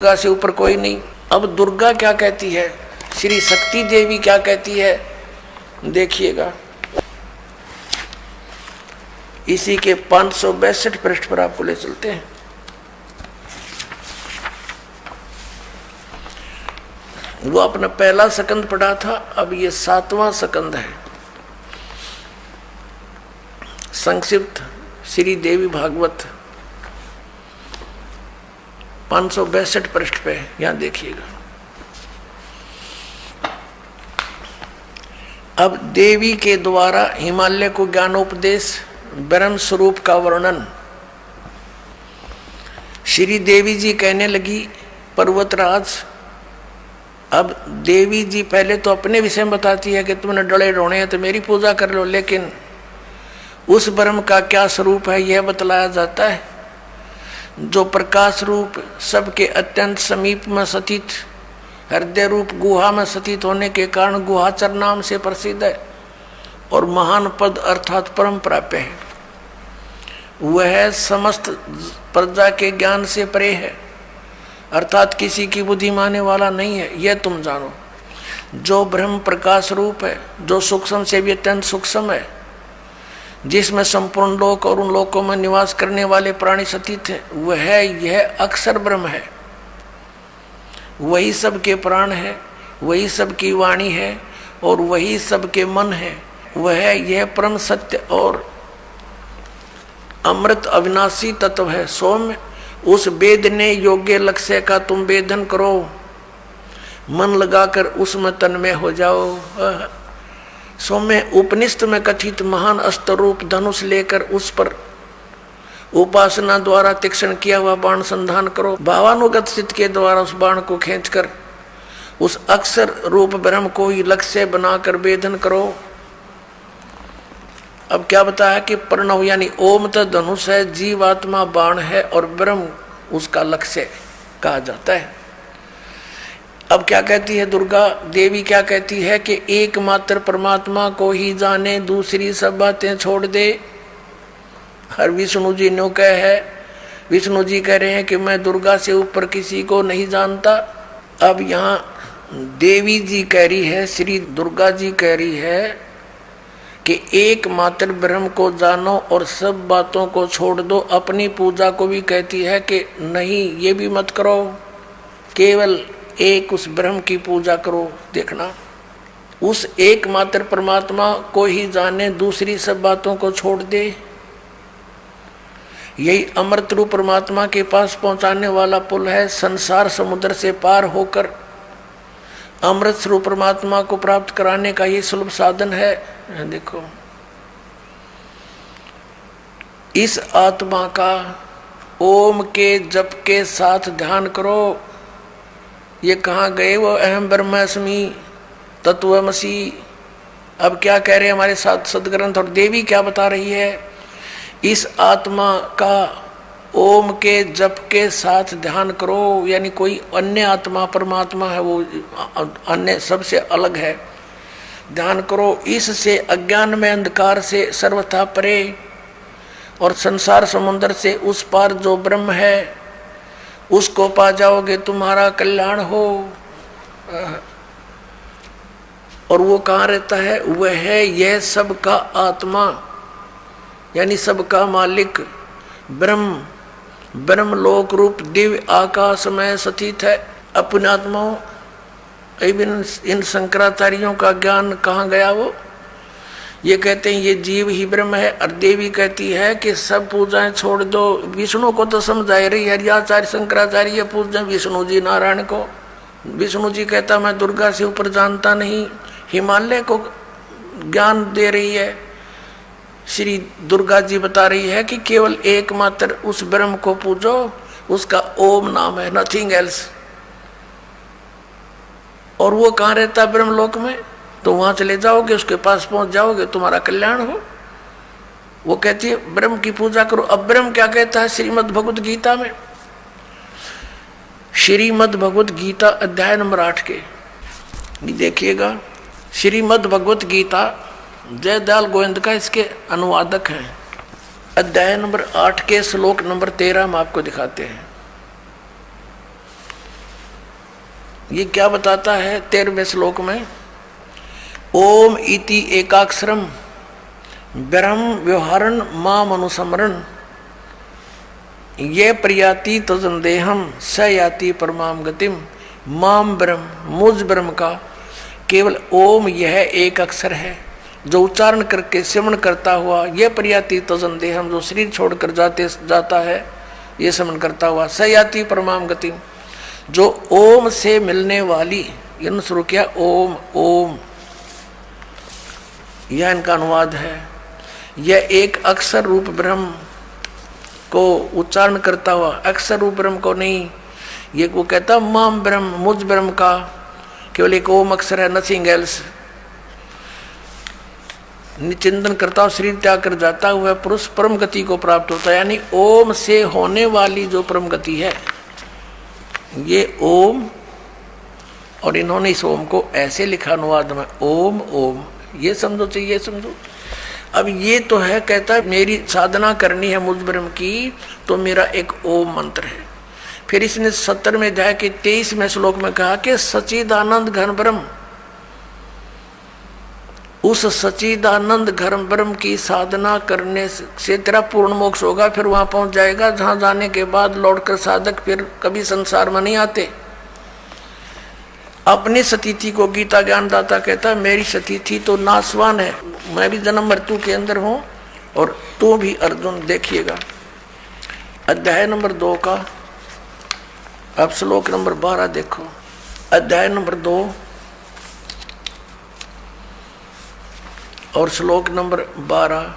दुर्गा से ऊपर कोई नहीं। अब दुर्गा क्या कहती है, श्री शक्ति देवी क्या कहती है, देखिएगा इसी के 562 पृष्ठ पर आपको ले चलते हैं। वो अपना पहला सकंद पढ़ा था, अब ये 7वां सकंद है। संक्षिप्त श्री देवी भागवत 562 पृष्ठ पे, यहां देखिएगा। अब देवी के द्वारा हिमालय को ज्ञानोपदेश, ब्रह्म स्वरूप का वर्णन। श्री देवी जी कहने लगी, पर्वतराज, अब देवी जी पहले तो अपने विषय में बताती है कि तुमने डरे रोने हैं तो मेरी पूजा कर लो, लेकिन उस ब्रह्म का क्या स्वरूप है यह बतलाया जाता है, जो प्रकाश रूप सबके अत्यंत समीप में स्थित, हृदय रूप गुहा में स्थित होने के कारण गुहाचर नाम से प्रसिद्ध है और महान पद अर्थात परम प्राप्य है। वह समस्त प्रजा के ज्ञान से परे है, अर्थात किसी की बुद्धि माने वाला नहीं है, यह तुम जानो। जो ब्रह्म प्रकाश रूप है, जो सूक्ष्म से भी अत्यंत सूक्ष्म है, जिसमें संपूर्ण लोक और उन लोकों में निवास करने वाले प्राणी स्थित हैं, वह यह अक्षर ब्रह्म है। वही सबके प्राण है, वही सबकी वाणी है और वही सबके मन है। वह यह परम सत्य और अमृत अविनाशी तत्व है। सौम्य, उस वेदने योग्य लक्ष्य का तुम वेदन करो, मन लगाकर उसमें तन्मय हो जाओ। सौम्य, उपनिषद में कथित महान अस्त्र रूप धनुष लेकर उस पर उपासना द्वारा तीक्ष्ण किया हुआ बाण संधान करो। भावानुगत चित्त के द्वारा उस बाण को खींचकर उस अक्षर रूप ब्रह्म को ही लक्ष्य बनाकर वेदन करो। अब क्या बताया कि प्रणव यानी ओम तो धनुष है, जीवात्मा बाण है और ब्रह्म उसका लक्ष्य कहा जाता है। अब क्या कहती है दुर्गा देवी, क्या कहती है कि एकमात्र परमात्मा को ही जाने, दूसरी सब बातें छोड़ दे। हर विष्णु जी ने कह है, विष्णु जी कह रहे हैं कि मैं दुर्गा से ऊपर किसी को नहीं जानता। अब यहाँ देवी जी कह रही है, श्री दुर्गा जी कह रही है कि एकमात्र ब्रह्म को जानो और सब बातों को छोड़ दो। अपनी पूजा को भी कहती है कि नहीं, ये भी मत करो, केवल एक उस ब्रह्म की पूजा करो। देखना, उस एकमात्र परमात्मा को ही जाने, दूसरी सब बातों को छोड़ दे। यही अमृत रूप परमात्मा के पास पहुंचाने वाला पुल है। संसार समुद्र से पार होकर अमृत स्वरूप परमात्मा को प्राप्त कराने का ये सुलभ साधन है। देखो, इस आत्मा का ओम के जप के साथ ध्यान करो। ये कहाँ गए वो अहम ब्रह्मास्मि तत्वमसि। अब क्या कह रहे हैं हमारे साथ सदग्रंथ और देवी क्या बता रही है, इस आत्मा का ओम के जप के साथ ध्यान करो। यानी कोई अन्य आत्मा परमात्मा है, वो अन्य सबसे अलग है, ध्यान करो। इससे अज्ञान में अंधकार से सर्वथा परे और संसार समुद्र से उस पार जो ब्रह्म है उसको पा जाओगे, तुम्हारा कल्याण हो। और वो कहाँ रहता है, वह है यह सबका आत्मा, यानी सबका मालिक ब्रह्म, ब्रह्मलोक रूप दिव्य आकाश में स्थित है। अपने आत्माओं, इन शंकराचार्यों का ज्ञान कहाँ गया वो, ये कहते हैं ये जीव ही ब्रह्म है। और देवी कहती है कि सब पूजाएं छोड़ दो। विष्णु को तो समझा रही है, हरियाचार्य शंकराचार्य पूजा विष्णु जी नारायण को। विष्णु जी कहता मैं दुर्गा से ऊपर जानता नहीं, हिमालय को ज्ञान दे रही है। श्री दुर्गा जी बता रही है कि केवल एकमात्र उस ब्रह्म को पूजो, उसका ओम नाम है, नथिंग एल्स। और वो कहाँ रहता है ब्रह्मलोक में, तो वहां चले जाओगे, उसके पास पहुंच जाओगे, तुम्हारा कल्याण हो। वो कहती है ब्रह्म की पूजा करो। अब ब्रह्म क्या कहता है श्रीमद् भगवत गीता में, श्रीमद् भगवत गीता अध्याय नंबर 8 के देखिएगा। श्रीमद् भगवत गीता जयदयाल गोविंद का इसके अनुवादक हैं। अध्याय नंबर 8 के श्लोक नंबर 13 हम आपको दिखाते हैं। ये क्या बताता है 13वें श्लोक में, ओम इति एकाक्षरम ब्रह्म व्यवहारन माम अनुसमरण ये प्रयाति तजंदेहम स याति परमाम गतिम। माम ब्रह्म, मुझ ब्रह्म का केवल ओम यह एक अक्षर है जो उच्चारण करके श्रवण करता हुआ, यह प्रयाति तजंदेहम जो शरीर छोड़कर जाता है, ये श्रवण करता हुआ, स याति परमाम गतिम जो ओम से मिलने वाली, इन्होंने शुरू किया ओम ओम, यह इनका अनुवाद है। यह एक अक्षर रूप ब्रह्म को उच्चारण करता हुआ, अक्षर रूप ब्रह्म को नहीं, ये वो कहता माम ब्रह्म, मुझ ब्रह्म का केवल एक ओम अक्षर है, नथिंग एल्स। चिंतन करता हुआ शरीर त्याग कर जाता हुआ पुरुष परम गति को प्राप्त होता है, यानी ओम से होने वाली जो परम गति है ये ओम। और इन्होंने इस ओम को ऐसे लिखा अनुवाद में, ओम ओम, ये समझो चाहिए, समझो। अब ये तो है, कहता है मेरी साधना करनी है मुझ ब्रह्म की, तो मेरा एक ओम मंत्र है। फिर इसने 70वें अध्याय के 23वें श्लोक में कहा कि सच्चिदानंद घन ब्रह्म, उस सच्चिदानंद घन ब्रह्म की साधना करने से तेरा पूर्ण मोक्ष होगा। फिर वहां पहुंच जाएगा जहां जाने के बाद लौटकर साधक फिर कभी संसार में नहीं आते। अपनी सतीथि को गीता ज्ञानदाता कहता है मेरी सतीथि तो नाशवान है, मैं भी जन्म मृत्यु के अंदर हूं और तू भी अर्जुन। देखिएगा अध्याय नंबर 2 का, अब श्लोक नंबर 12 देखो, अध्याय नंबर 2 और श्लोक नंबर 12।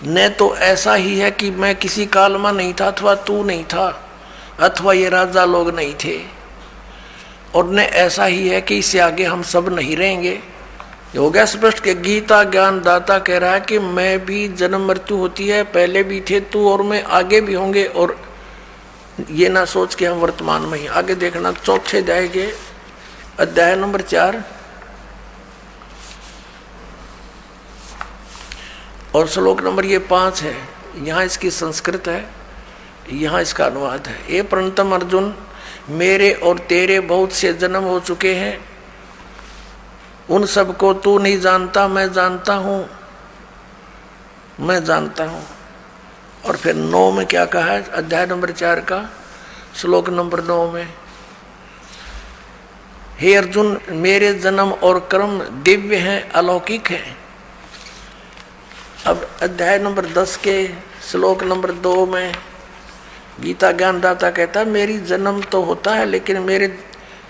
न तो ऐसा ही है कि मैं किसी काल में नहीं था, अथवा तू नहीं था, अथवा ये राजा लोग नहीं थे, और न ऐसा ही है कि इससे आगे हम सब नहीं रहेंगे। हो गया स्पष्ट कि गीता ज्ञान दाता कह रहा है कि मैं भी जन्म मृत्यु होती है, पहले भी थे तू और मैं, आगे भी होंगे। और ये ना सोच के हम वर्तमान में ही, आगे देखना चौथे जाएंगे अध्याय नंबर 4 और श्लोक नंबर ये 5 है। यहाँ इसकी संस्कृत है, यहाँ इसका अनुवाद है। ये प्रणतम अर्जुन, मेरे और तेरे बहुत से जन्म हो चुके हैं, उन सबको तू नहीं जानता, मैं जानता हूं, मैं जानता हूं। और फिर 9 में क्या कहा है, अध्याय नंबर 4 का श्लोक नंबर 9 में, हे अर्जुन मेरे जन्म और कर्म दिव्य हैं, अलौकिक हैं। अब अध्याय नंबर 10 के श्लोक नंबर 2 में गीता ज्ञानदाता कहता है मेरी जन्म तो होता है लेकिन मेरे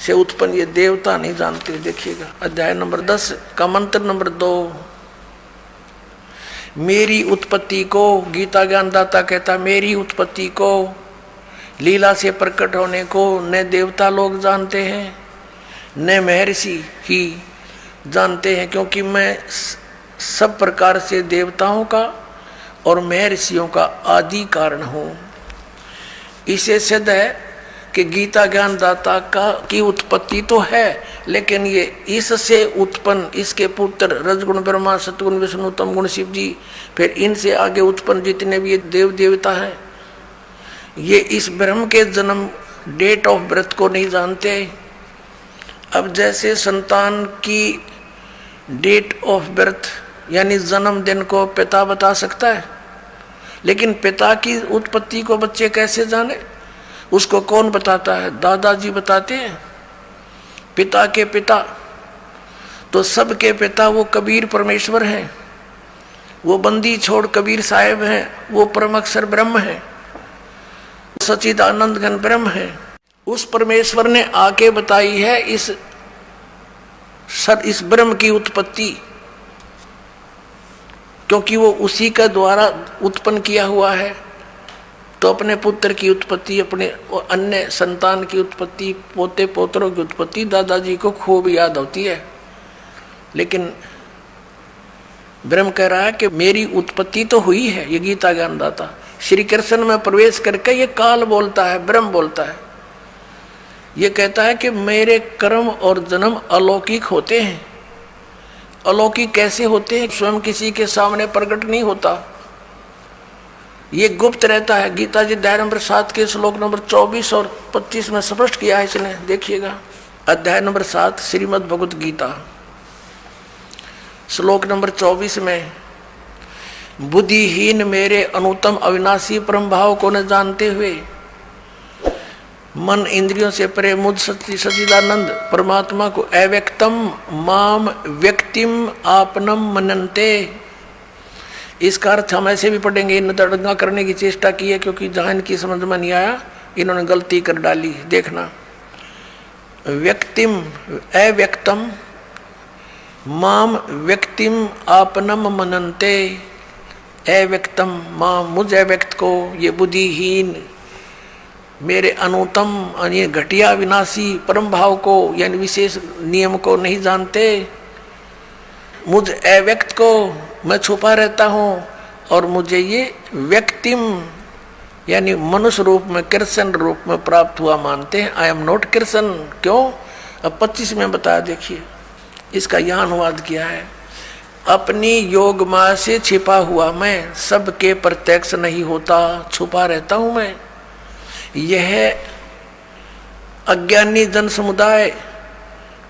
से उत्पन्न ये देवता नहीं जानते। देखिएगा अध्याय नंबर 10 का मंत्र नंबर 2, मेरी उत्पत्ति को, गीता ज्ञानदाता कहता मेरी उत्पत्ति को, लीला से प्रकट होने को न देवता लोग जानते हैं न महर्षि ही जानते हैं, क्योंकि मैं सब प्रकार से देवताओं का और महर्षियों का आदि कारण हूँ। इसे सिद्ध है कि गीता ज्ञानदाता का की उत्पत्ति तो है, लेकिन ये इससे उत्पन्न, इसके पुत्र रजगुण ब्रह्मा, सतगुण विष्णु, तमगुण शिव जी, फिर इनसे आगे उत्पन्न जितने भी ये देव देवता हैं, ये इस ब्रह्म के जन्म डेट ऑफ बर्थ को नहीं जानते। अब जैसे संतान की डेट ऑफ बर्थ यानी जन्मदिन को पिता बता सकता है, लेकिन पिता की उत्पत्ति को बच्चे कैसे जाने, उसको कौन बताता है? दादाजी बताते हैं। पिता के पिता तो सबके पिता वो कबीर परमेश्वर हैं, वो बंदी छोड़ कबीर साहेब हैं, वो परम अक्षर ब्रह्म है, सच्चिदानंद घन ब्रह्म है। उस परमेश्वर ने आके बताई है इस ब्रह्म की उत्पत्ति, क्योंकि वो उसी का द्वारा उत्पन्न किया हुआ है। तो अपने पुत्र की उत्पत्ति, अपने अन्य संतान की उत्पत्ति, पोते पोतरों की उत्पत्ति दादाजी को खूब याद होती है। लेकिन ब्रह्म कह रहा है कि मेरी उत्पत्ति तो हुई है। ये गीता ज्ञानदाता श्री कृष्ण में प्रवेश करके ये काल बोलता है, ब्रह्म बोलता है। ये कहता है कि मेरे कर्म और जन्म अलौकिक होते हैं। अलौकिक कैसे होते हैं? स्वयं किसी के सामने प्रकट नहीं होता, ये गुप्त रहता है। गीता जी अध्याय नंबर 7 के श्लोक नंबर 24 और 25 में स्पष्ट किया है इसने। देखिएगा अध्याय नंबर 7 श्रीमद् भगवत गीता श्लोक नंबर 24 में, बुद्धिहीन मेरे अनुत्तम अविनाशी परम भाव को न जानते हुए मन इंद्रियों से परे मुझ सच्चिदानंद परमात्मा को अव्यक्तम माम व्यक्तिम आपनम मनन्ते। इसका अर्थ हम ऐसे भी पढ़ेंगे। इन तड़ंगा करने की चेष्टा की है क्योंकि जहां इनकी समझ में नहीं आया इन्होंने गलती कर डाली। देखना, व्यक्तिम अव्यक्तम माम व्यक्तिम आपनम मनन्ते। अव्यक्तम माम मुझ अव्यक्त को, ये बुद्धिहीन मेरे अनुत्तम यानी घटिया विनाशी परम भाव को यानी विशेष नियम को नहीं जानते। मुझ अव्यक्त को मैं छुपा रहता हूँ और मुझे ये व्यक्तिम यानी मनुष्य रूप में कृष्ण रूप में प्राप्त हुआ मानते हैं। I am not Krishna. क्यों? अब 25 में बताया। देखिए इसका यहाँ अनुवाद किया है। अपनी योग माया से छिपा हुआ मैं सबके प्रत्यक्ष नहीं होता, छुपा रहता हूँ मैं। यह अज्ञानी जन समुदाय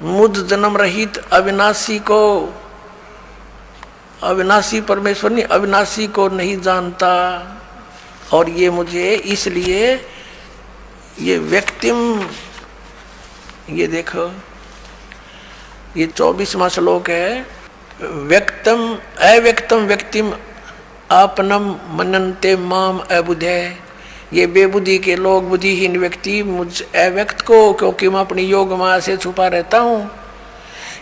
मुझ जन्म रहित अविनाशी को, अविनाशी परमेश्वर नहीं अविनाशी को नहीं जानता और ये मुझे इसलिए ये व्यक्तिम, ये देखो ये 24वां श्लोक है। व्यक्तम अव्यक्तम व्यक्तिम आपनम मनन्ते माम अबुधे। ये बेबुद्धि के लोग, बुद्धिहीन व्यक्ति मुझ अव्यक्त को, क्योंकि मैं अपनी योग माया से छुपा रहता हूँ,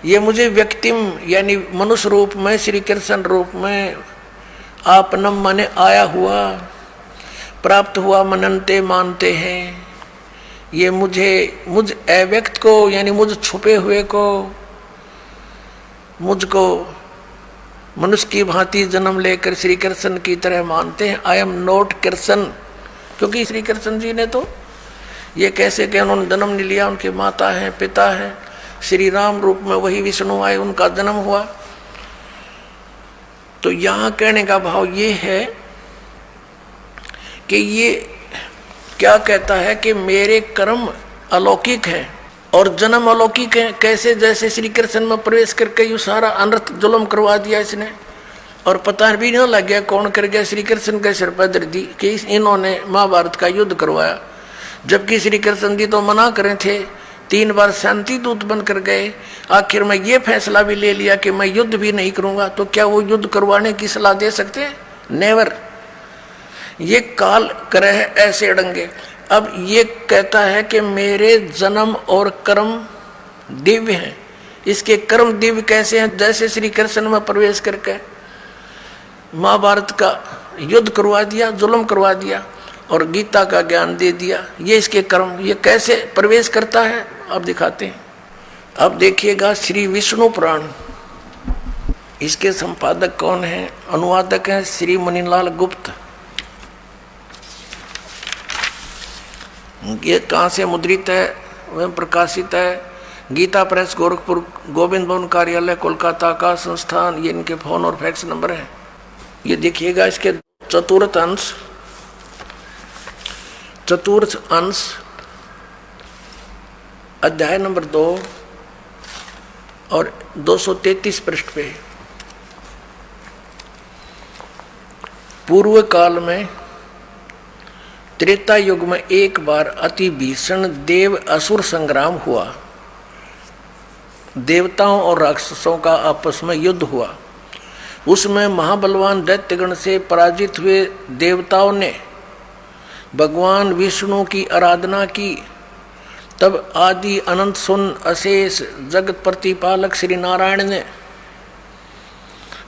ये मुझे व्यक्तिम यानी मनुष्य रूप में श्री कृष्ण रूप में आपनम माने आया हुआ प्राप्त हुआ मनन्ते मानते हैं। ये मुझ अव्यक्त को यानी मुझ छुपे हुए को, मुझको मनुष्य की भांति जन्म लेकर श्री कृष्ण की तरह मानते हैं। I am not Krishna. क्योंकि श्री कृष्ण जी ने तो ये कैसे कि उन्होंने जन्म नहीं लिया, उनके माता हैं पिता हैं, श्री राम रूप में वही विष्णु आए, उनका जन्म हुआ। तो यहाँ कहने का भाव ये है कि ये क्या कहता है कि मेरे कर्म अलौकिक हैं और जन्म अलौकिक है। कैसे? जैसे श्री कृष्ण में प्रवेश करके यू सारा अनर्थ जुल्म करवा दिया इसने और पता भी नहीं लग गया कौन कर गया। श्री कृष्ण के सिर पर दर्दी कि इन्होंने महाभारत का युद्ध करवाया, जबकि श्री कृष्ण जी तो मना करे थे, 3 बार शांति दूत बनकर गए। आखिर में ये फैसला भी ले लिया कि मैं युद्ध भी नहीं करूंगा। तो क्या वो युद्ध करवाने की सलाह दे सकते हैं? नेवर। ये काल करे ऐसे अड़ंगे। अब ये कहता है कि मेरे जन्म और कर्म दिव्य हैं। इसके कर्म दिव्य कैसे हैं? जैसे श्री कृष्ण में प्रवेश करके महाभारत का युद्ध करवा दिया, जुल्म करवा दिया और गीता का ज्ञान दे दिया, ये इसके कर्म। ये कैसे प्रवेश करता है अब दिखाते हैं। अब देखिएगा श्री विष्णु पुराण, इसके संपादक कौन है? अनुवादक हैं श्री मणिलाल गुप्त। ये कहाँ से मुद्रित है वह प्रकाशित है? गीता प्रेस गोरखपुर, गोविंद भवन कार्यालय कोलकाता का संस्थान। ये इनके फोन और फैक्स नंबर है। ये देखिएगा इसके चतुर्थ अंश अध्याय नंबर 2 और 233 पृष्ठ पे। पूर्व काल में त्रेता युग में एक बार अति भीषण देव असुर संग्राम हुआ। देवताओं और राक्षसों का आपस में युद्ध हुआ। उसमें महाबलवान दैत्यगण से पराजित हुए देवताओं ने भगवान विष्णु की आराधना की। तब आदि अनंत सुन अशेष जगत प्रतिपालक श्री नारायण ने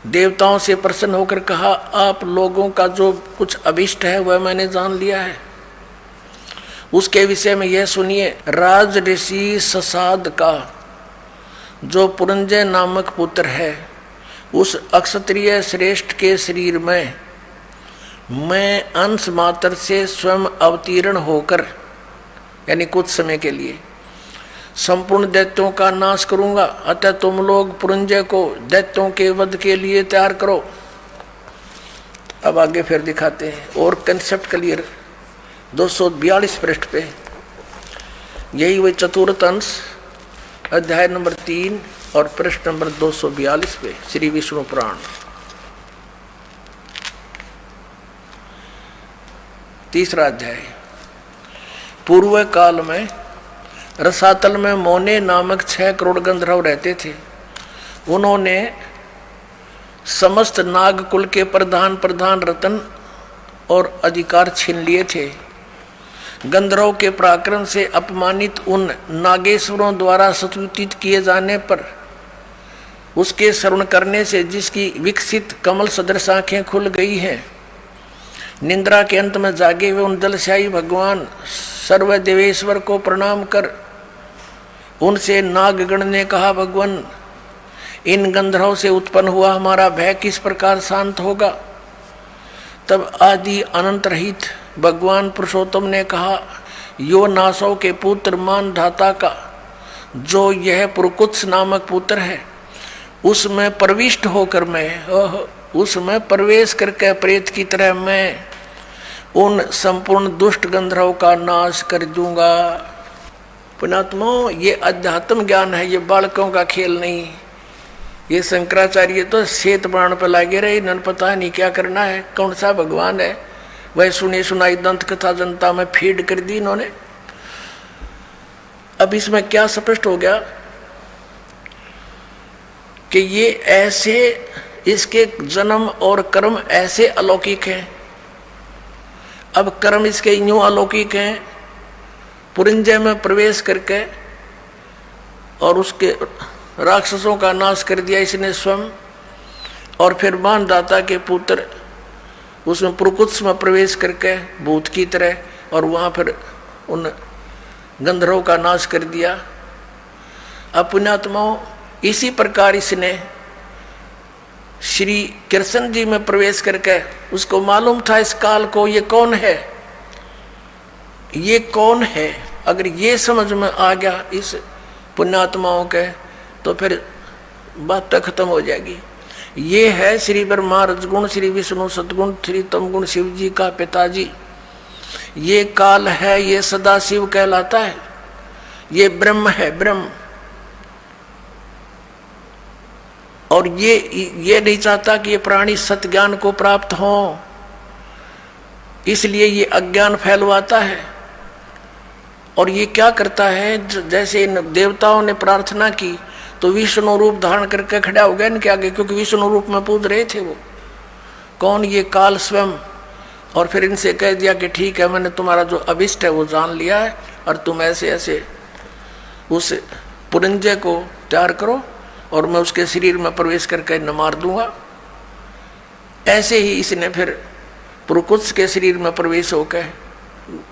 देवताओं से प्रसन्न होकर कहा, आप लोगों का जो कुछ अभिष्ट है वह मैंने जान लिया है। उसके विषय में यह सुनिए। राज ऋषि ससाद का जो पुरंजय नामक पुत्र है, उस अक्षत्रिय श्रेष्ठ के शरीर में मैं अंश मात्र से स्वयं अवतीर्ण होकर यानी कुछ समय के लिए संपूर्ण दैत्यों का नाश करूंगा। अतः तुम लोग पुरंजय को दैत्यों के वध के लिए तैयार करो। अब आगे फिर दिखाते हैं और कंसेप्ट क्लियर 242 पृष्ठ पे, यही वही चतुर्थ अंश अध्याय नंबर 3 और पृष्ठ नंबर 242 पे श्री विष्णु पुराण। तीसरा अध्याय। पूर्व काल में रसातल में मोने नामक 6 करोड़ गंधर्व रहते थे। उन्होंने समस्त नागकुल के प्रधान रतन और अधिकार छीन लिए थे। गंधर्व के पराक्रम से अपमानित उन नागेश्वरों द्वारा स्तुतित किए जाने पर उसके श्रवण करने से जिसकी विकसित कमल सदृश आंखें खुल गई हैं, निंद्रा के अंत में जागे हुए उन जलशाही भगवान सर्वदेवेश्वर को प्रणाम कर उनसे नागगण ने कहा, भगवान, इन गंधर्व से उत्पन्न हुआ हमारा भय किस प्रकार शांत होगा? तब आदि अनंत रहित भगवान पुरुषोत्तम ने कहा, यो नासव के पुत्र मान धाता का जो यह पुरकुत्स नामक पुत्र है, उसमें प्रविष्ट होकर मैं, उसमें प्रवेश करके प्रेत की तरह मैं उन संपूर्ण दुष्ट गंधर्व का नाश कर दूंगा। पुणात्माओं, ये अध्यात्म ज्ञान है, ये बालकों का खेल नहीं। ये शंकराचार्य तो श्वेत पुराण पर लगे रहे, इन्होंने पता नहीं क्या करना है, कौन सा भगवान है। वह सुनी सुनाई दंत कथा जनता में फीड कर दी इन्होंने। अब इसमें क्या स्पष्ट हो गया कि ये ऐसे, इसके जन्म और कर्म ऐसे अलौकिक हैं। अब कर्म इसके यूं अलौकिक हैं, पुरिंजय में प्रवेश करके और उसके राक्षसों का नाश कर दिया इसने स्वयं, और फिर मानदाता के पुत्र उसमें पुरकुत्स में प्रवेश करके भूत की तरह और वहां फिर उन गंधर्वों का नाश कर दिया। अब पुण्यात्माओं, इसी प्रकार इसने श्री कृष्ण जी में प्रवेश करके उसको मालूम था इस काल को, ये कौन है, ये कौन है। अगर ये समझ में आ गया इस पुण्यात्माओं के, तो फिर बात तो खत्म हो जाएगी। ये है श्री ब्रह्मा रजगुण, श्री विष्णु सदगुण, श्री तमगुण शिव जी का पिताजी। ये काल है, ये सदा शिव कहलाता है, ये ब्रह्म है, ब्रह्म। और ये नहीं चाहता कि ये प्राणी सत्य ज्ञान को प्राप्त हो, इसलिए ये अज्ञान फैलवाता है। और ये क्या करता है, जैसे इन देवताओं ने प्रार्थना की तो विष्णु रूप धारण करके खड़ा हो गया इनके आगे, क्योंकि विष्णु रूप में पूज रहे थे वो। कौन? ये काल स्वयं। और फिर इनसे कह दिया कि ठीक है, मैंने तुम्हारा जो अभिष्ट है वो जान लिया है, और तुम ऐसे ऐसे उस पुरंजय को तैयार करो और मैं उसके शरीर में प्रवेश करके न मार दूंगा। ऐसे ही इसने फिर पुरकुत्स के शरीर में प्रवेश होकर,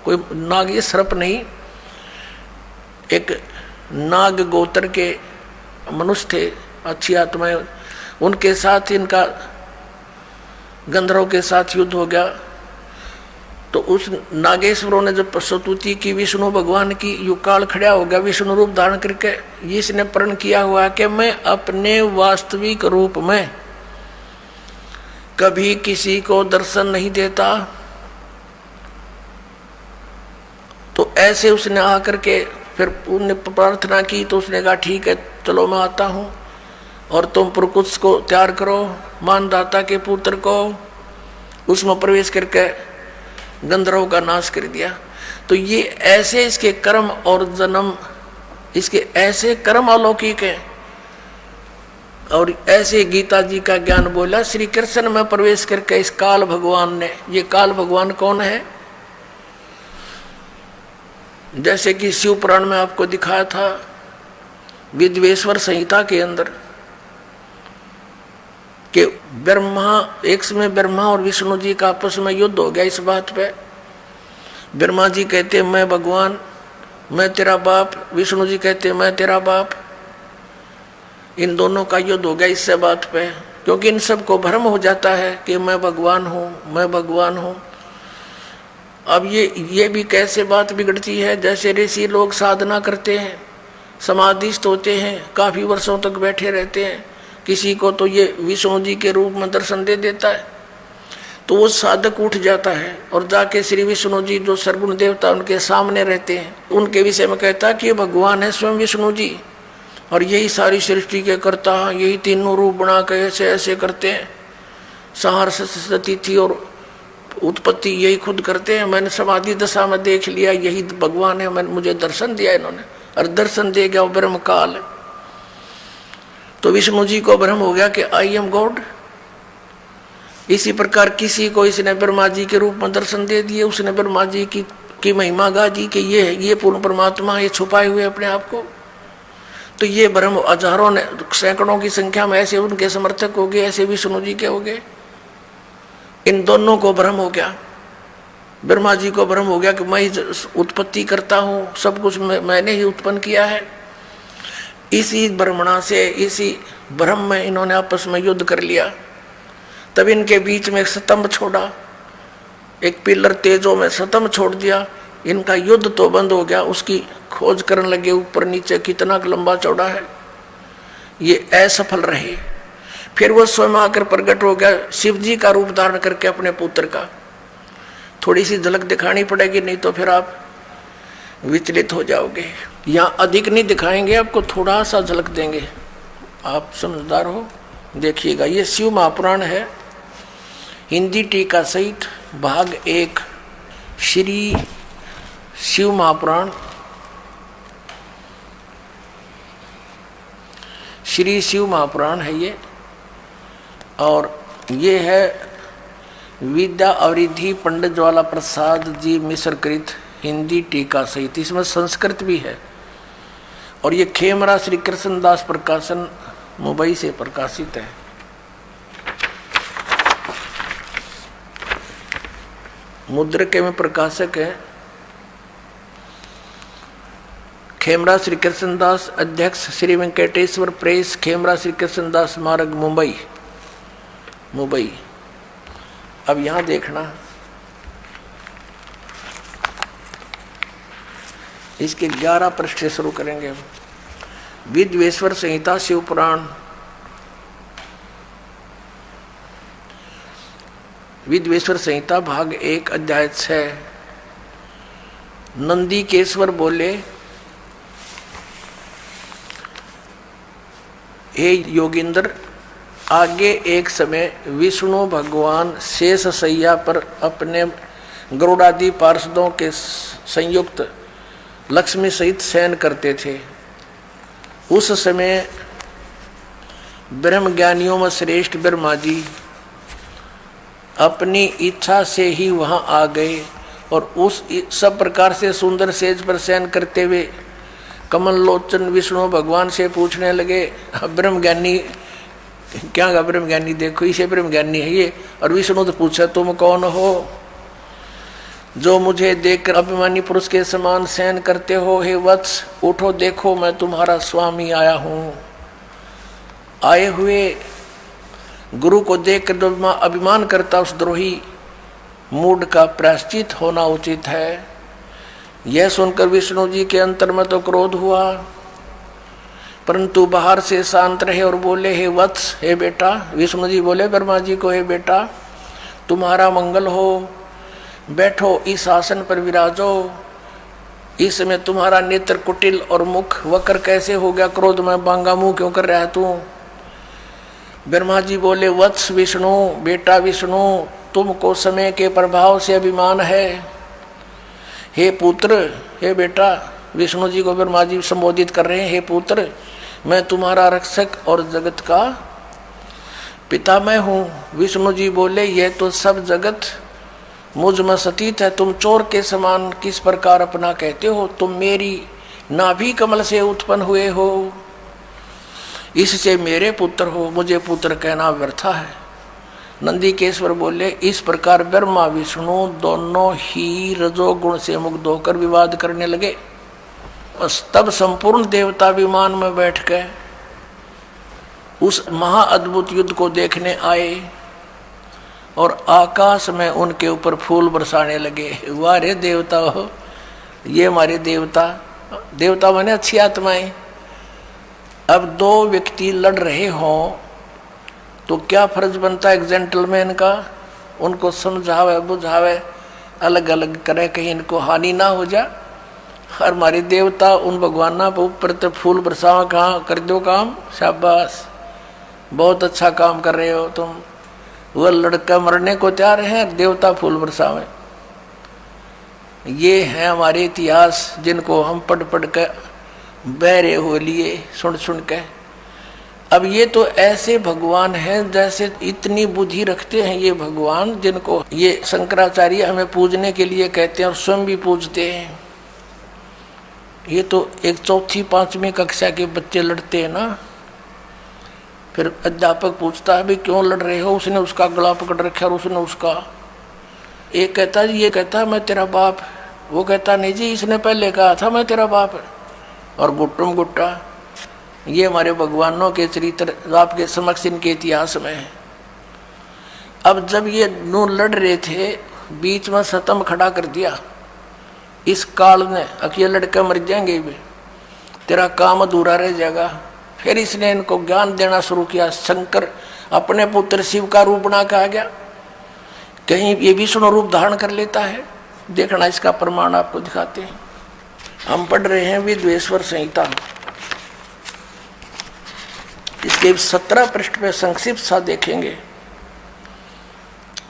कोई नाग, ये सर्प नहीं, एक नाग गोत्र के मनुष्य थे, अच्छी आत्माएं, उनके साथ इनका गंधर्व के साथ युद्ध हो गया। तो उस नागेश्वरों ने जब स्तुति की विष्णु भगवान की, युकाल खड़ा हो गया विष्णु रूप धारण करके। इसने प्रण किया हुआ कि मैं अपने वास्तविक रूप में कभी किसी को दर्शन नहीं देता। तो ऐसे उसने आकर के फिर उन्होंने प्रार्थना की, तो उसने कहा ठीक है चलो मैं आता हूँ, और तुम पुरकुत्स को तैयार करो, मानदाता के पुत्र को, उसमें प्रवेश करके गंधर्व का नाश कर दिया। तो ये ऐसे इसके कर्म और जन्म, इसके ऐसे कर्म अलौकिक हैं। और ऐसे गीता जी का ज्ञान बोला श्री कृष्ण में प्रवेश करके इस काल भगवान ने। ये काल भगवान कौन है? जैसे कि शिव पुराण में आपको दिखाया था, विद्वेश्वर संहिता के अंदर, कि ब्रह्मा, एक समय ब्रह्मा और विष्णु जी का आपस में युद्ध हो गया इस बात पे। ब्रह्मा जी कहते मैं भगवान, मैं तेरा बाप, विष्णु जी कहते मैं तेरा बाप। इन दोनों का युद्ध हो गया इस बात पे, क्योंकि इन सब को भ्रम हो जाता है कि मैं भगवान हूँ, मैं भगवान हूँ। अब ये भी कैसे बात बिगड़ती है, जैसे ऋषि लोग साधना करते हैं, समाधिस्थ होते हैं, काफी वर्षों तक बैठे रहते हैं, किसी को तो ये विष्णु जी के रूप में दर्शन दे देता है, तो वो साधक उठ जाता है और जाके श्री विष्णु जी जो सर्वगुण देवता उनके सामने रहते हैं उनके विषय में कहता है कि ये भगवान है स्वयं विष्णु जी और यही सारी सृष्टि के कर्ता, यही तीनों रूप बना के ऐसे ऐसे करते हैं, संहार तिथि और उत्पत्ति यही खुद करते हैं। मैंने समाधि दशा में देख लिया यही भगवान है, मैंने मुझे दर्शन दिया इन्होंने और दर्शन दे गया ब्रह्म काल। तो विष्णु जी को भ्रम हो गया कि आई एम गॉड। इसी प्रकार किसी को इसने ब्रह्मा जी के रूप में दर्शन दे दिए, उसने ब्रह्मा जी की महिमा गा दी कि ये पूर्ण परमात्मा, ये छुपाए हुए अपने आप को। तो ये भ्रम हजारों ने सैकड़ों की संख्या में ऐसे उनके समर्थक हो गए, ऐसे विष्णु जी के हो गए। इन दोनों को भ्रम हो गया, ब्रह्मा जी को भ्रम हो गया कि मैं उत्पत्ति करता हूँ, सब कुछ मैंने ही उत्पन्न किया है। इसी भ्रमणा से, इसी भ्रम में इन्होंने आपस में युद्ध कर लिया। तब इनके बीच में एक स्तंभ छोड़ा, एक पिलर तेजों में स्तंभ छोड़ दिया। इनका युद्ध तो बंद हो गया, उसकी खोज करने लगे ऊपर नीचे कितना लंबा चौड़ा है, ये असफल रहे। फिर वो स्वयं आकर प्रकट हो गया शिव जी का रूप धारण करके अपने पुत्र का। थोड़ी सी झलक दिखानी पड़ेगी, नहीं तो फिर आप विचलित हो जाओगे। यहाँ अधिक नहीं दिखाएंगे, आपको थोड़ा सा झलक देंगे, आप समझदार हो, देखिएगा। ये शिव महापुराण है, हिंदी टीका सहित भाग 1 श्री शिव महापुराण, श्री शिव महापुराण है ये। और ये है विद्या अवरिधि पंडित ज्वाला प्रसाद जी मिश्र कृत हिंदी टीका सहित, इसमें संस्कृत भी है। और ये खेमरा श्री कृष्णदास प्रकाशन मुंबई से प्रकाशित है। मुद्रक में प्रकाशक है खेमरा श्री कृष्णदास, अध्यक्ष श्री वेंकटेश्वर प्रेस, खेमरा श्री कृष्णदास मार्ग, मुंबई। अब यहां देखना, इसके 11 पृष्ठ से शुरू करेंगे हम। विद्वेश्वर संहिता शिव पुराण, विद्वेश्वर संहिता भाग 1 अध्याय 6। नंदीकेश्वर बोले, हे योगिंद्र, आगे एक समय विष्णु भगवान शेष शैया पर अपने गरुड़ादि पार्षदों के संयुक्त लक्ष्मी सहित शयन करते थे। उस समय ब्रह्म ज्ञानियों में श्रेष्ठ ब्रह्मा जी अपनी इच्छा से ही वहां आ गए और उस सब प्रकार से सुंदर सेज पर शयन करते हुए कमल लोचन विष्णु भगवान से पूछने लगे, ब्रह्म ज्ञानी क्या गा, ब्रह्म ज्ञानी देखो इसे ब्रह्म ज्ञानी है ये। और विष्णु तो पूछा, तुम कौन हो जो मुझे देखकर अभिमानी पुरुष के समान शयन करते हो? हे वत्स, उठो, देखो मैं तुम्हारा स्वामी आया हूं। आए हुए गुरु को देखकर जो अभिमान करता उस द्रोही मूड का प्रायश्चित होना उचित है। यह सुनकर विष्णु जी के अंतर में तो क्रोध हुआ, परंतु बाहर से शांत रहे और बोले, हे वत्स, हे बेटा। विष्णु जी बोले ब्रह्मा जी को, हे बेटा तुम्हारा मंगल हो, बैठो इस आसन पर विराजो। इस समय तुम्हारा नेत्र कुटिल और मुख वक्र कैसे हो गया? क्रोध में बांगा मुंह क्यों कर रहा है तू? ब्रह्मा जी बोले, वत्स विष्णु, बेटा विष्णु, तुमको समय के प्रभाव से अभिमान है। हे पुत्र, हे बेटा, विष्णु जी को ब्रह्मा जी संबोधित कर रहे हैं, हे पुत्र, मैं तुम्हारा रक्षक और जगत का पिता मैं हूँ। विष्णु जी बोले, यह तो सब जगत मुझ में सतीत है, तुम चोर के समान किस प्रकार अपना कहते हो? तुम मेरी नाभि कमल से उत्पन्न हुए हो, इससे मेरे पुत्र हो, मुझे पुत्र कहना व्यर्थ है। नंदीकेश्वर बोले, इस प्रकार ब्रह्मा विष्णु दोनों ही रजोगुण से मुक्त होकर विवाद करने लगे। तब संपूर्ण देवता विमान में बैठ गए उस महाअद्भुत युद्ध को देखने आए और आकाश में उनके ऊपर फूल बरसाने लगे। वाह रे देवता हो, ये हमारे देवता, देवता माने अच्छी आत्माएं। अब दो व्यक्ति लड़ रहे हों तो क्या फर्ज बनता है एक जेंटलमैन का? उनको समझावे बुझावे, अलग अलग करे, कहीं इनको हानि ना हो जा। और हमारे देवता उन भगवाना पर ऊपर तो फूल बरसावा, कहाँ कर दो काम, शाबाश, बहुत अच्छा काम कर रहे हो तुम। वह लड़का मरने को तैयार है, देवता फूल बरसावे। ये है हमारे इतिहास जिनको हम पढ़ पढ़ के बहरे हो लिए, सुन सुन के। अब ये तो ऐसे भगवान हैं जैसे इतनी बुद्धि रखते हैं ये भगवान, जिनको ये शंकराचार्य हमें पूजने के लिए कहते हैं और स्वयं भी पूजते हैं। ये तो एक चौथी पांचवी कक्षा के बच्चे लड़ते हैं ना, फिर अध्यापक पूछता है भी क्यों लड़ रहे हो, उसने उसका गला पकड़ रखा और उसने उसका। एक कहता है, ये कहता है मैं तेरा बाप, वो कहता नहीं जी इसने पहले कहा था मैं तेरा बाप, और गुट्टुम गुट्टा। ये हमारे भगवानों के चरित्र आपके समक्ष इनके इतिहास में है। अब जब ये नू लड़ रहे थे, बीच में सतम खड़ा कर दिया इस काल ने, अकेले लड़के मर जाएंगे भी, तेरा काम अधूरा रह जाएगा। फिर इसने इनको ज्ञान देना शुरू किया। शंकर अपने पुत्र शिव का रूप बना के आ गया, कहीं ये विष्णु रूप धारण कर लेता है। देखना इसका प्रमाण आपको दिखाते हैं। हम पढ़ रहे हैं विद्वेश्वर संहिता, इसके 17 पृष्ठ पे संक्षिप्त सा देखेंगे।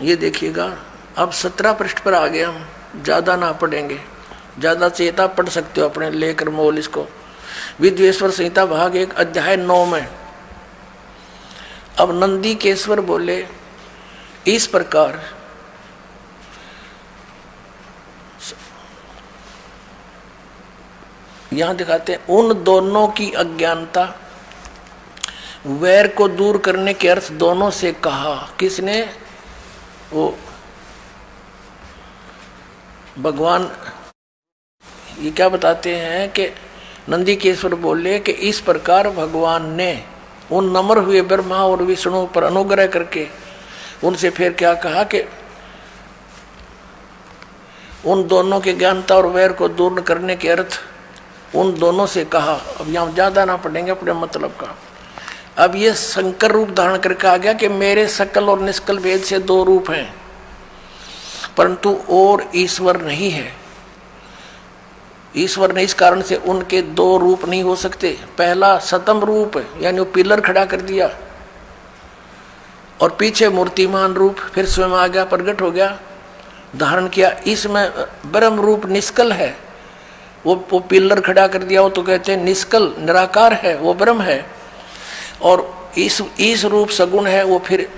ये देखिएगा, अब 17 पृष्ठ पर आ गए हम, ज्यादा ना पढ़ेंगे, ज्यादा चेता पढ़ सकते हो अपने लेकर मोल इसको। विद्वेश्वर संहिता भाग 1 अध्याय 9 में अब नंदी केश्वर बोले इस प्रकार, यहां दिखाते हैं उन दोनों की अज्ञानता, वैर को दूर करने के अर्थ दोनों से कहा। किसने? वो भगवान ये क्या बताते हैं कि नंदीकेश्वर बोले कि इस प्रकार भगवान ने उन नम्र हुए ब्रह्मा और विष्णु पर अनुग्रह करके उनसे फिर क्या कहा कि उन दोनों के ज्ञानता और वैर को दूर करने के अर्थ उन दोनों से कहा। अब यहाँ ज्यादा ना पढ़ेंगे अपने मतलब का। अब ये शंकर रूप धारण करके आ गया कि मेरे सकल और निष्कल भेद से 2 रूप हैं, परंतु और ईश्वर नहीं है। ईश्वर ने इस कारण से उनके 2 रूप नहीं हो सकते। पहला सतम रूप यानी वो पिलर खड़ा कर दिया और पीछे मूर्तिमान रूप, फिर स्वयं आ गया, प्रकट हो गया, धारण किया। इसमें ब्रह्म रूप निष्कल है, वो पिलर खड़ा कर दिया, वो तो कहते हैं निष्कल निराकार है, वो ब्रह्म है। और इस रूप सगुण है, वो फिर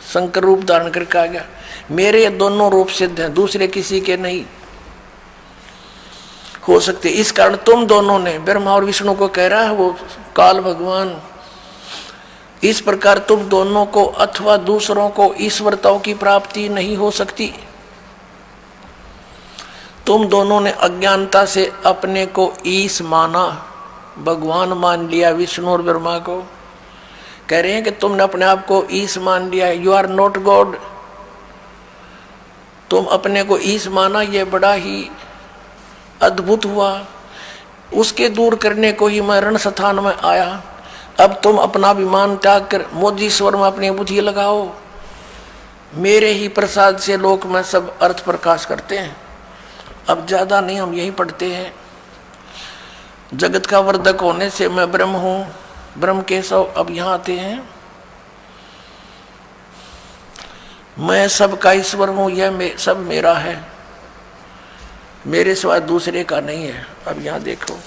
शंकर रूप धारण करके आ गया। मेरे दोनों रूप सिद्ध हैं, दूसरे किसी के नहीं हो सकते। इस कारण तुम दोनों ने, ब्रह्मा और विष्णु को कह रहा है वो काल भगवान, इस प्रकार तुम दोनों को अथवा दूसरों को ईश्वरताओं की प्राप्ति नहीं हो सकती। तुम दोनों ने अज्ञानता से अपने को ईश माना, भगवान मान लिया विष्णु और ब्रह्मा को। कह रहे हैं कि तुमने अपने आप को ईश मान लिया, यू आर नॉट गॉड। तुम अपने को ईश माना, ये बड़ा ही अद्भुत हुआ। उसके दूर करने को ही मैं रण स्थान में आया। अब तुम अपना अभिमान त्याग कर मोदीश्वर में अपनी बुद्धि लगाओ। मेरे ही प्रसाद से लोक में सब अर्थ प्रकाश करते हैं। अब ज्यादा नहीं, हम यही पढ़ते हैं। जगत का वर्धक होने से मैं ब्रह्म हूं, ब्रह्म केशव। अब यहां आते हैं, मैं सबका ईश्वर हूं, यह सब मेरा है, मेरे सिवा दूसरे का नहीं है। अब यहां देखो,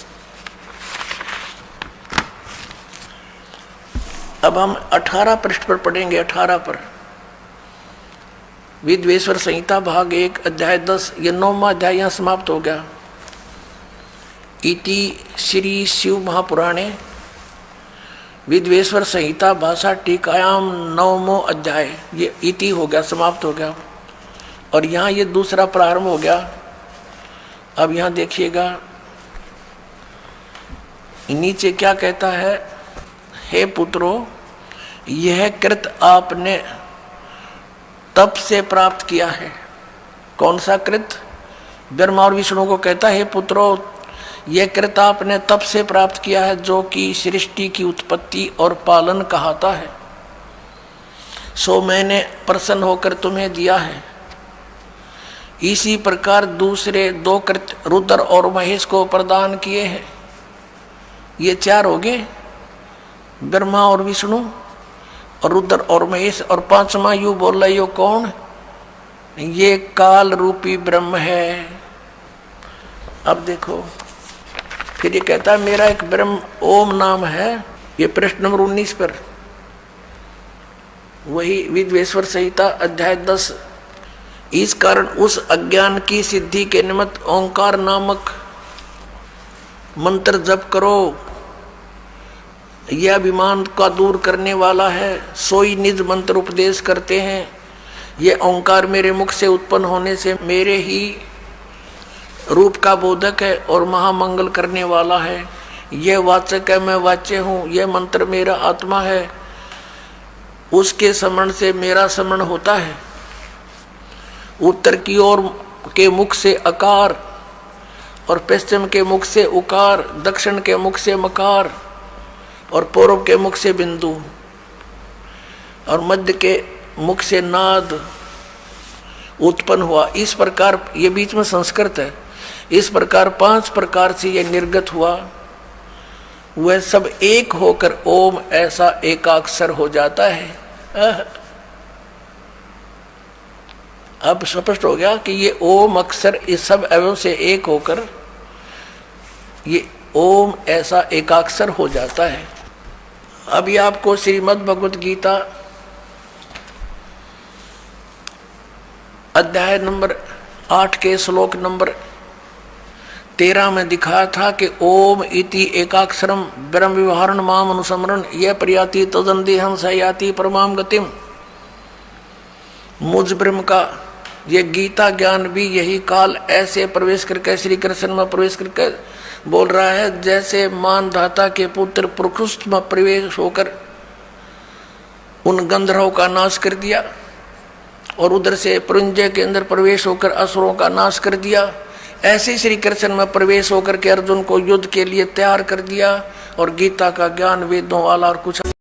अब हम 18 पृष्ठ पर पढ़ेंगे। 18 पर विद्वेश्वर संहिता भाग 1 अध्याय 10, ये 9वां अध्याय यहां समाप्त हो गया। इति श्री शिव महापुराणे विद्वेश्वर संहिता भाषा टीकायाम 9वां अध्याय, ये इति हो गया, समाप्त हो गया। और यहाँ ये दूसरा प्रारंभ हो गया। अब यहाँ देखिएगा नीचे क्या कहता है, हे पुत्रों, यह कृत आपने तप से प्राप्त किया है। कौन सा कृत? ब्रह्मा और विष्णु को कहता है, हे पुत्रों, यह कृत आपने तप से प्राप्त किया है, जो कि सृष्टि की उत्पत्ति और पालन कहता है। सो मैंने प्रसन्न होकर तुम्हें दिया है। इसी प्रकार दूसरे 2 कृत्य रुद्र और महेश को प्रदान किए हैं। ये 4 हो गए, ब्रह्मा और विष्णु और रुद्र और महेश, और 5वां यू बोल रहा यो कौन? ये काल रूपी ब्रह्म है। अब देखो फिर ये कहता है मेरा एक ब्रह्म ओम नाम है। ये प्रश्न नंबर 19 पर, वही विद्वेश्वर संहिता अध्याय 10। इस कारण उस अज्ञान की सिद्धि के निमित्त ओंकार नामक मंत्र जप करो। यह अभिमान का दूर करने वाला है। सोई निज मंत्र उपदेश करते हैं। यह ओंकार मेरे मुख से उत्पन्न होने से मेरे ही रूप का बोधक है और महामंगल करने वाला है। यह वाचक है, मैं वाच्य हूँ। यह मंत्र मेरा आत्मा है। उसके स्मरण से मेरा स्मरण होता है। उत्तर की ओर के मुख से अकार और पश्चिम के मुख से उकार, दक्षिण के मुख से मकार और पूर्व के मुख से बिंदु और मध्य के मुख से नाद उत्पन्न हुआ। इस प्रकार ये बीच में संस्कृत है। इस प्रकार 5 प्रकार से यह निर्गत हुआ। वह सब एक होकर ओम ऐसा एकाक्षर हो जाता है। अब स्पष्ट हो गया कि ये ओम अक्षर इस सब अवयव से एक होकर ये ओम ऐसा एकाक्षर हो जाता है। अभी आपको श्रीमद् भगवत गीता अध्याय नंबर 8 के श्लोक नंबर 13 में दिखाया था कि ओम इति एकाक्षरम ब्रह्म विवरण माम अनुसमरण यह प्रयाति तदंदेहम सयाति परमाम गतिम। मुझ ब्रह्म का ये गीता ज्ञान भी यही काल ऐसे प्रवेश करके श्री कृष्ण में प्रवेश करके बोल रहा है जैसे मानधाता के पुत्र प्रकृष्ट में प्रवेश होकर उन गंधर्वों का नाश कर दिया और उधर से पुरंजय के अंदर प्रवेश होकर असुरों का नाश कर दिया। ऐसे श्री कृष्ण में प्रवेश होकर के अर्जुन को युद्ध के लिए तैयार कर दिया और गीता का ज्ञान वेदों वाला और कुछ